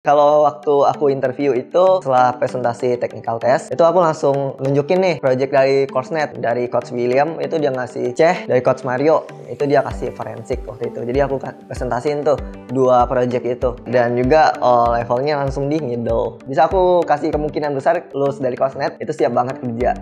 Kalau waktu aku interview itu setelah presentasi technical test itu aku langsung nunjukin nih project dari Coursenet, dari Coach William. Itu dia ngasih C, dari Coach Mario itu dia kasih forensik waktu itu. Jadi aku presentasiin tuh dua project itu, dan juga levelnya langsung di middle. Bisa aku kasih kemungkinan besar lulus dari Coursenet itu siap banget kerja.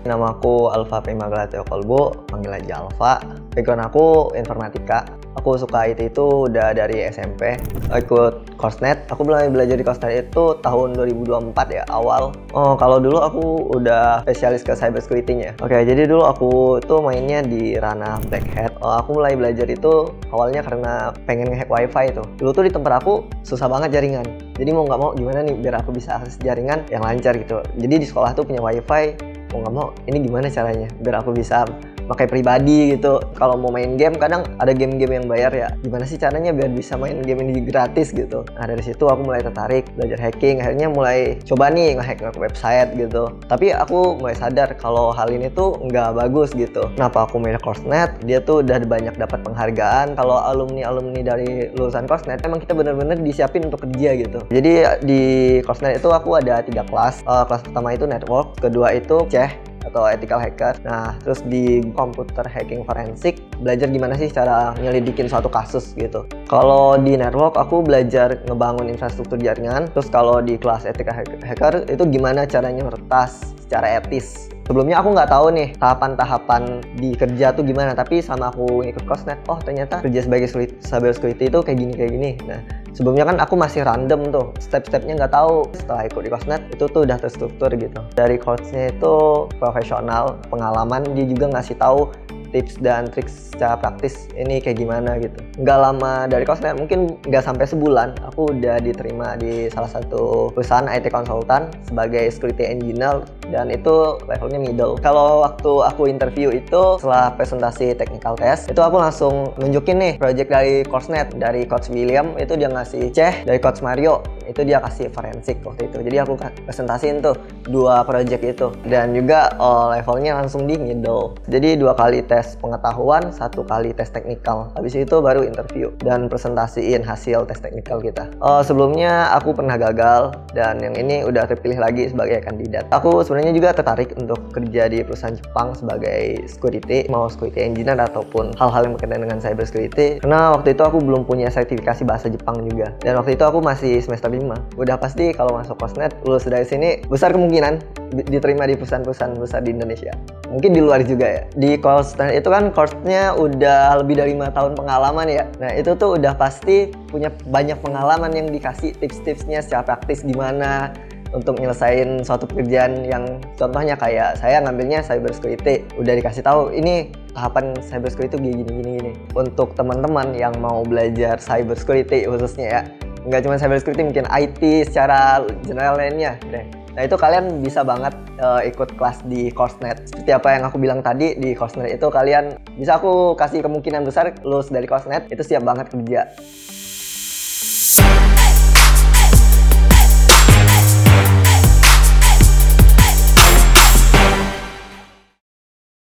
Nama aku Alfa Primagalateo Kolbo, panggil aja Alfa. Background aku informatika. Aku suka IT itu udah dari SMP. Ikut Coursenet. Aku mulai belajar di Coursenet itu tahun 2024 ya, awal. Kalau dulu aku udah spesialis ke cyber security-nya. Oke, jadi dulu aku tuh mainnya di ranah black hat. Aku mulai belajar itu awalnya karena pengen ngehack wifi itu. Dulu tuh di tempat aku susah banget jaringan. Jadi mau nggak mau gimana nih biar aku bisa akses jaringan yang lancar gitu. Jadi di sekolah tuh punya wifi. Mau nggak mau ini gimana caranya biar aku bisa pakai pribadi gitu. Kalau mau main game kadang ada game-game yang bayar ya, gimana sih caranya biar bisa main game ini gratis gitu. Nah dari situ aku mulai tertarik belajar hacking. Akhirnya mulai coba nih nge-hack website gitu. Tapi aku mulai sadar kalau hal ini tuh nggak bagus gitu. Kenapa aku milih Coursenet? Dia tuh udah banyak dapat penghargaan. Kalau alumni dari lulusan Coursenet emang kita bener-bener disiapin untuk kerja gitu. Jadi di Coursenet itu aku ada 3 kelas. Kelas pertama itu network, kedua itu C atau ethical hacker. Nah, terus di computer hacking forensik belajar gimana sih cara nyelidikin suatu kasus gitu. Kalau di network aku belajar ngebangun infrastruktur jaringan. Terus kalau di kelas ethical hacker itu gimana caranya meretas secara etis. Sebelumnya aku nggak tahu nih tahapan-tahapan di kerja tuh gimana, tapi sama aku ikut Coursenet, ternyata kerja sebagai cyber security itu kayak gini. Nah, sebelumnya kan aku masih random tuh, step-stepnya nggak tahu. Setelah ikut di Coursenet itu tuh udah terstruktur gitu. Dari coachnya itu profesional, pengalaman, dia juga ngasih tahu tips dan trik secara praktis ini kayak gimana gitu. Nggak lama dari Coursenet, mungkin nggak sampai sebulan aku udah diterima di salah satu perusahaan IT konsultan sebagai security engineer, dan itu levelnya middle. Kalau waktu aku interview itu setelah presentasi technical test itu aku langsung nunjukin nih project dari Coursenet, dari Coach William. Itu dia ngasih C, dari Coach Mario itu dia kasih forensik waktu itu. Jadi aku presentasiin tuh dua project itu, dan juga levelnya langsung di middle. Jadi 2 kali tes pengetahuan, 1 kali tes teknikal. Habis itu baru interview dan presentasiin hasil tes teknikal kita. Sebelumnya aku pernah gagal, dan yang ini udah terpilih lagi sebagai kandidat. Aku sebenarnya juga tertarik untuk kerja di perusahaan Jepang sebagai security, mau security engineer ataupun hal-hal yang berkaitan dengan cyber security. Karena waktu itu aku belum punya sertifikasi bahasa Jepang juga, dan waktu itu aku masih semester 5. Udah pasti kalau masuk Coursenet, lulus dari sini besar kemungkinan diterima di perusahaan-perusahaan besar di Indonesia. Mungkin di luar juga ya. Di Coursenet itu kan course-nya udah lebih dari 5 tahun pengalaman ya. Nah itu tuh udah pasti punya banyak pengalaman yang dikasih tips-tipsnya secara praktis gimana untuk nyelesain suatu pekerjaan. Yang contohnya kayak saya ngambilnya cyber security, udah dikasih tahu ini tahapan cyber security itu gini. Untuk teman-teman yang mau belajar cyber security khususnya ya, nggak cuma cyber security, mungkin IT secara general lainnya deh. Nah itu kalian bisa banget ikut kelas di Coursenet. Seperti apa yang aku bilang tadi, di Coursenet itu kalian bisa aku kasih kemungkinan besar lulus dari Coursenet itu siap banget kerja.